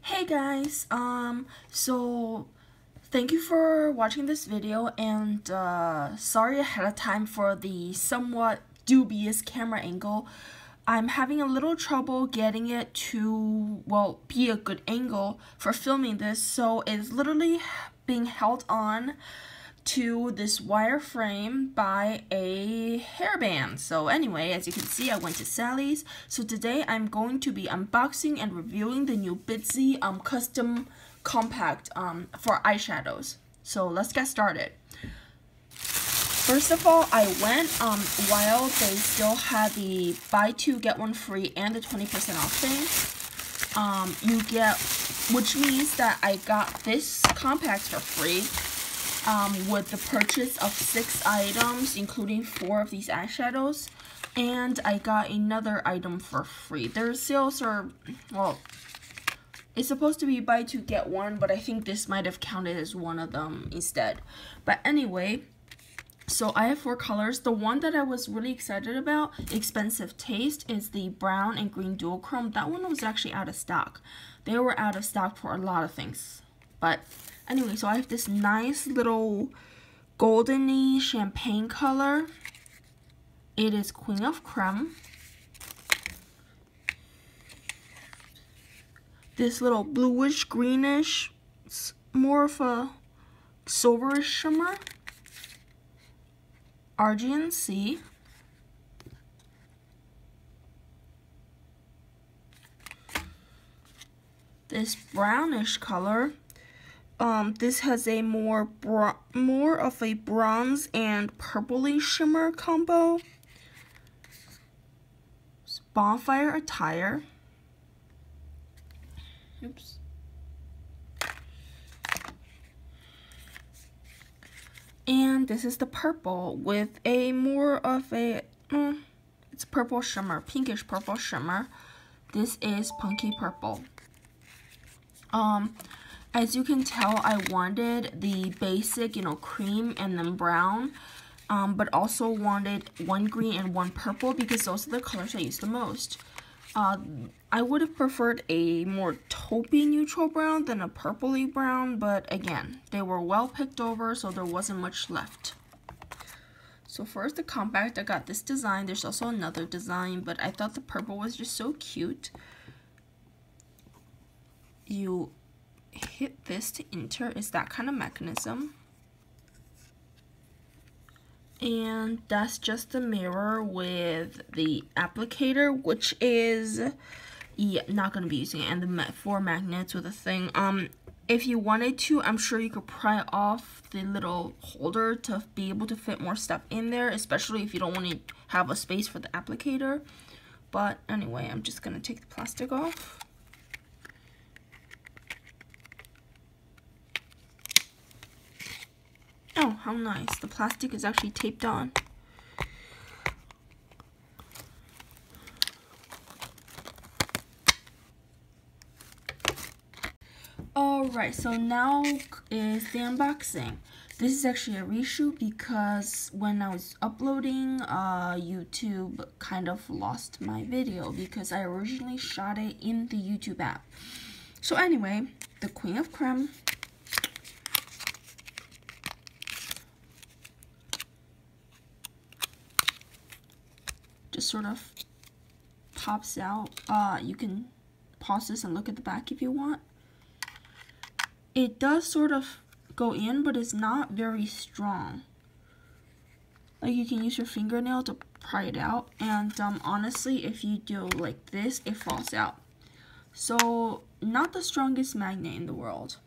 Hey guys, so thank you for watching this video, and sorry ahead of time for the somewhat dubious camera angle. I'm having a little trouble getting it to, well, be a good angle for filming this, so it's literally being held on to this wire frame by a hairband. So anyway, as you can see, I went to Sally's. So today I'm going to be unboxing and reviewing the new Bitzy custom compact for eyeshadows. So let's get started. First of all, I went while they still had the buy two get one free and the 20% off thing. You get, which means that I got this compact for free. With the purchase of 6 items, including 4 of these eyeshadows, and I got another item for free. Their sales are, well, it's supposed to be buy 2 get 1, but I think this might have counted as one of them instead. But anyway, so I have 4 colors. The one that I was really excited about, expensive taste, is the brown and green dual chrome. That one was actually out of stock. They were out of stock for a lot of things, but anyway, so I have this nice little goldeny champagne color. It is Queen of Creme. This little bluish greenish, it's more of a silverish shimmer. Aegean Sea. This brownish color. This has a more of a bronze and purpley shimmer combo. It's Bonfire Attire. Oops. And this is the purple with a more of a, it's purple shimmer, pinkish purple shimmer. This is Punky Purple. As you can tell, I wanted the basic, cream and then brown, but also wanted 1 green and 1 purple because those are the colors I use the most. I would have preferred a more taupey neutral brown than a purpley brown, but again, they were well picked over, so there wasn't much left. So first, the compact, I got this design. There's also another design, but I thought the purple was just so cute. You hit this to enter. It's that kind of mechanism, and that's just the mirror with the applicator, which is not going to be using it, and the 4 magnets with a thing. If you wanted to, I'm sure you could pry off the little holder to be able to fit more stuff in there, especially if you don't want to have a space for the applicator. But anyway, I'm just going to take the plastic off. Oh, how nice. The plastic is actually taped on. Alright, so now is the unboxing. This is actually a reshoot because when I was uploading, YouTube kind of lost my video because I originally shot it in the YouTube app. So anyway, the Queen of Creme. Just sort of pops out. You can pause this and look at the back if you want. It does sort of go in, but it's not very strong. Like, you can use your fingernail to pry it out, and honestly, if you do like this, it falls out. So, not the strongest magnet in the world.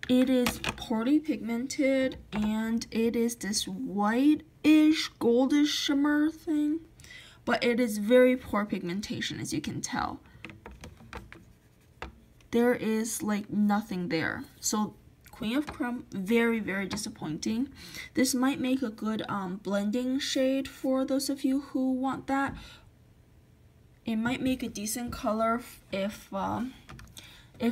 It is poorly pigmented, and it is this white-ish, goldish shimmer thing, but it is very poor pigmentation, as you can tell. There is like nothing there. So Queen of Creme, very, very disappointing. This might make a good blending shade for those of you who want that. It might make a decent color if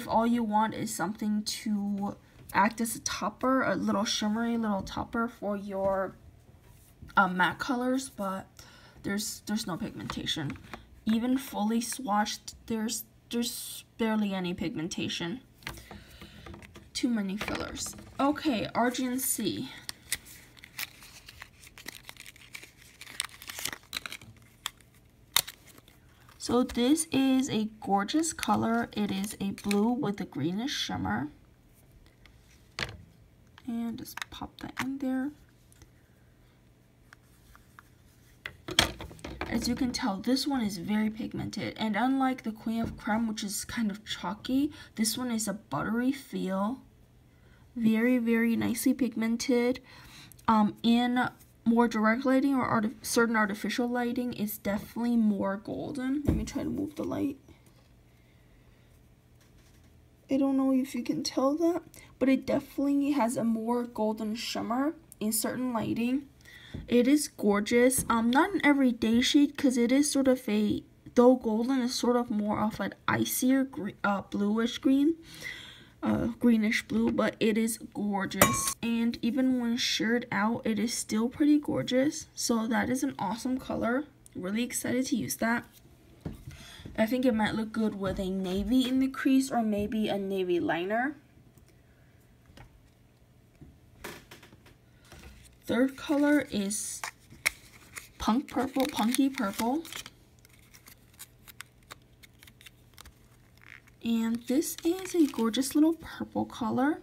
all you want is something to act as a topper, a little shimmery little topper for your matte colors, but there's no pigmentation. even fully swatched, there's barely any pigmentation. Too many fillers. Okay, Aegean Sea. So this is a gorgeous color. It is a blue with a greenish shimmer. And just pop that in there. As you can tell, this one is very pigmented, and unlike the Queen of Creme, which is kind of chalky, this one is a buttery feel. Very, very nicely pigmented. In more direct lighting or certain artificial lighting, it's definitely more golden. Let me try to move the light. I don't know if you can tell that, but it definitely has a more golden shimmer in certain lighting. It is gorgeous. Not an everyday shade because it is sort of a, though golden is sort of more of an icier bluish green, greenish blue, but it is gorgeous. And even when sheared out, it is still pretty gorgeous. So that is an awesome color. Really excited to use that. I think it might look good with a navy in the crease or maybe a navy liner. Third color is Punky Purple. And this is a gorgeous little purple color.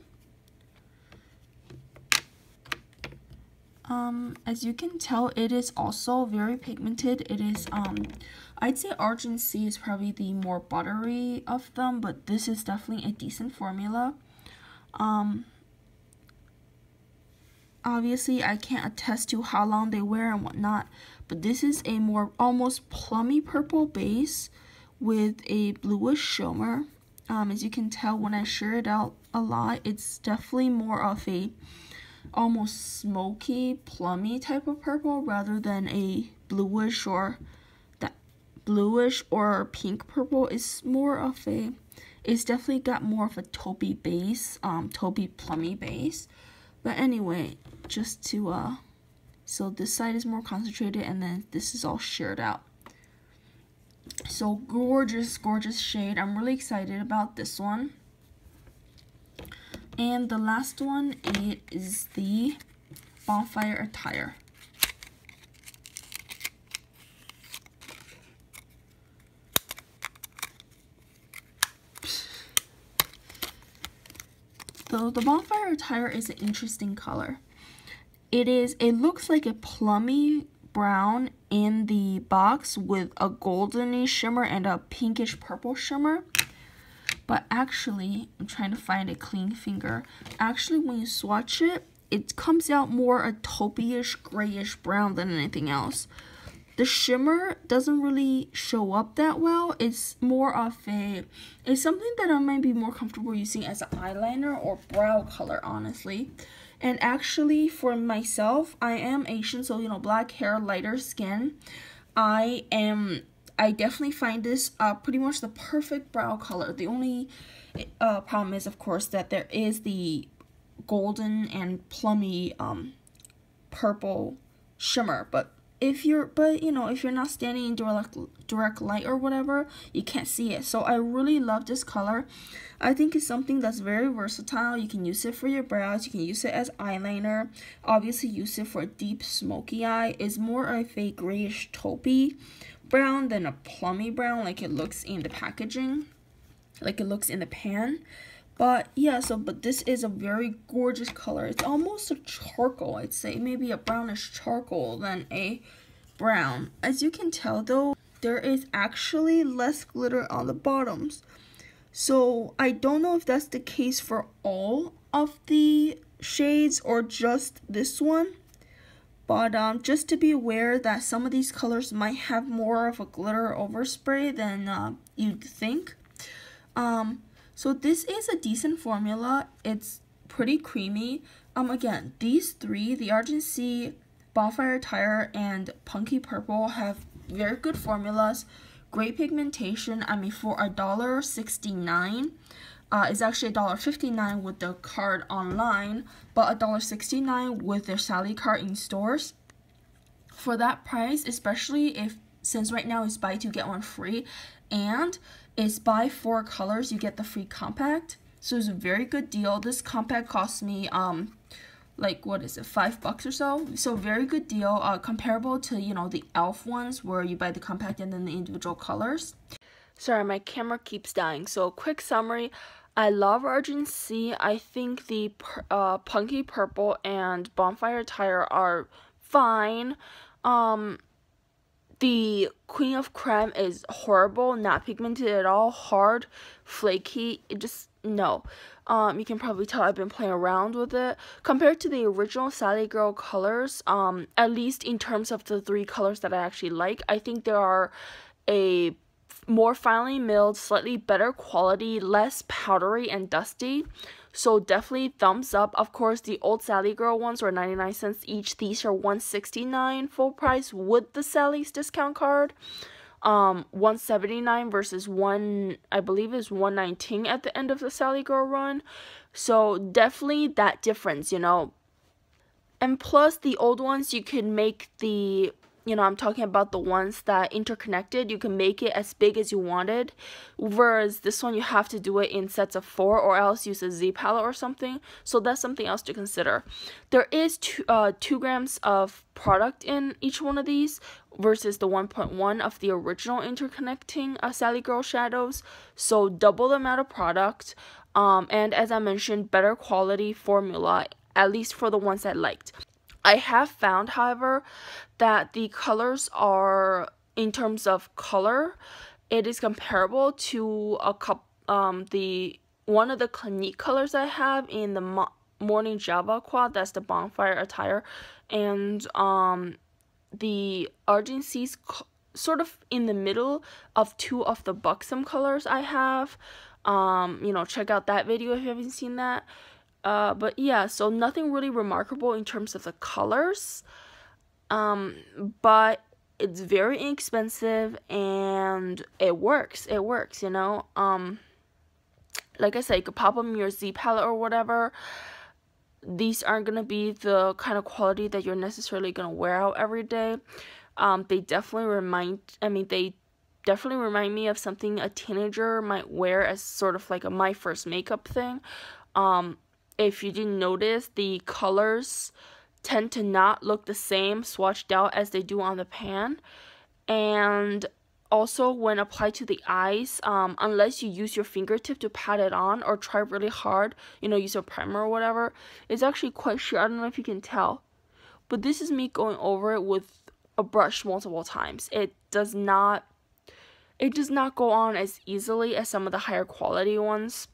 As you can tell, it is also very pigmented. It is, I'd say Aegean Sea is probably the more buttery of them, but this is definitely a decent formula. Obviously, I can't attest to how long they wear and whatnot, but this is a more almost plummy purple base with a bluish shimmer. As you can tell, when I shear it out a lot, it's definitely more of a almost smoky, plummy type of purple rather than a bluish or that bluish or pink purple. Is more of a, it's definitely got more of a taupey base, taupey plummy base. But anyway, just to so this side is more concentrated and then this is all sheared out. So gorgeous, gorgeous shade. I'm really excited about this one. And the last one, it is the Bonfire Attire. So the Bonfire Attire is an interesting color. It looks like a plummy brown in the box with a goldeny shimmer and a pinkish purple shimmer. But actually, I'm trying to find a clean finger. Actually, when you swatch it, it comes out more a taupey-ish, grayish brown than anything else. The shimmer doesn't really show up that well. It's more of a, it's something that I might be more comfortable using as an eyeliner or brow color, honestly. And actually, for myself, I am Asian, so, you know, black hair, lighter skin. I definitely find this pretty much the perfect brow color. The only problem is, of course, that there is the golden and plummy purple shimmer. But if you're not standing in direct light or whatever, you can't see it. So I really love this color. I think it's something that's very versatile. You can use it for your brows. You can use it as eyeliner. Obviously, use it for a deep smoky eye. It's more of a grayish taupey brown than a plummy brown like it looks in the packaging, like it looks in the pan. But yeah, but this is a very gorgeous color. It's almost a charcoal, I'd say, maybe a brownish charcoal than a brown. As you can tell though, there is actually less glitter on the bottoms. So I don't know if that's the case for all of the shades or just this one. But just to be aware that some of these colors might have more of a glitter overspray than you'd think. So this is a decent formula. It's pretty creamy. Again, these three, the Aegean Sea, Bonfire Attire, and Punky Purple, have very good formulas. Great pigmentation. I mean, for $1.69. It's actually $1.59 with the card online, but $1.69 with their Sally card in stores. For that price, especially if since right now it's buy 2 get 1 free, and it's buy 4 colors you get the free compact. So it's a very good deal. This compact cost me like, what is it, $5 or so? So very good deal, comparable to, you know, the e.l.f. ones where you buy the compact and then the individual colors. Sorry, my camera keeps dying. So quick summary, I love Aegean Sea. I think the Punky Purple and Bonfire Attire are fine. The Queen of Creme is horrible, not pigmented at all, hard, flaky, it just, no. You can probably tell I've been playing around with it. Compared to the original Sally Girl colors, at least in terms of the 3 colors that I actually like, I think there are a more finely milled, slightly better quality, less powdery and dusty. So definitely thumbs up. Of course, the old Sally Girl ones were 99 cents each. These are $169 full price with the Sally's discount card. $179 versus I believe is $119 at the end of the Sally Girl run. So definitely that difference, you know. And plus the old ones, you can make the, you know, I'm talking about the ones that interconnected. You can make it as big as you wanted, whereas this one you have to do it in sets of 4 or else use a Z palette or something. So that's something else to consider. There is 2 grams of product in each one of these versus the 1.1 of the original interconnecting Sally Girl shadows. So double the amount of product, and as I mentioned, better quality formula, at least for the ones I liked. I have found, however, that the colors are, in terms of color, it is comparable to a couple, one of the Clinique colors I have in the Morning Java quad, that's the Bonfire Attire, and the Aegean Sea's sort of in the middle of 2 of the Buxom colors I have. You know, check out that video if you haven't seen that. But yeah, so nothing really remarkable in terms of the colors, but it's very inexpensive and it works, you know. Like I said, you could pop them in your Z palette or whatever. These aren't gonna be the kind of quality that you're necessarily gonna wear out every day. They definitely remind me of something a teenager might wear as sort of like a my first makeup thing. If you didn't notice, the colors tend to not look the same swatched out as they do on the pan. And also when applied to the eyes, unless you use your fingertip to pat it on or try really hard, you know, use a primer or whatever, it's actually quite sheer. I don't know if you can tell, but this is me going over it with a brush multiple times. It does not go on as easily as some of the higher quality ones.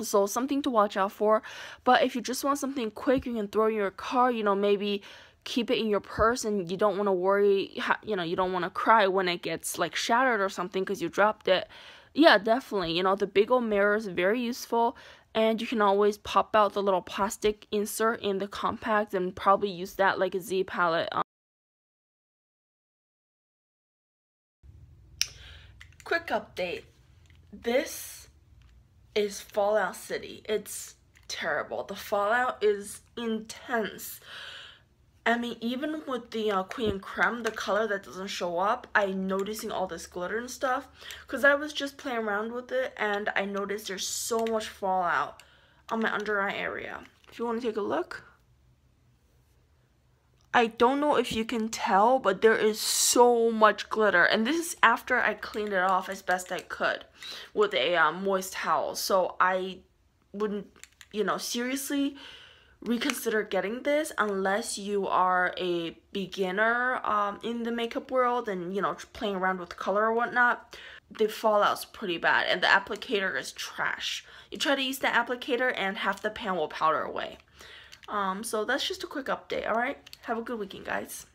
So something to watch out for. But if you just want something quick, you can throw in your car, you know, maybe keep it in your purse, and you don't want to worry, you know, you don't want to cry when it gets like shattered or something because you dropped it. Yeah, definitely, you know, the big old mirror is very useful, and you can always pop out the little plastic insert in the compact and probably use that like a Z palette. Quick update. This is Fallout City. It's terrible. The fallout is intense. I mean, even with the Queen Creme, the color that doesn't show up, I'm noticing all this glitter and stuff, because I was just playing around with it and I noticed there's so much fallout on my under eye area. If you want to take a look, I don't know if you can tell, but there is so much glitter, and this is after I cleaned it off as best I could with a moist towel. So I wouldn't, you know, seriously reconsider getting this unless you are a beginner in the makeup world and, you know, playing around with color or whatnot. The fallout's pretty bad and the applicator is trash. You try to use the applicator and half the pan will powder away. So that's just a quick update, alright? Have a good weekend, guys.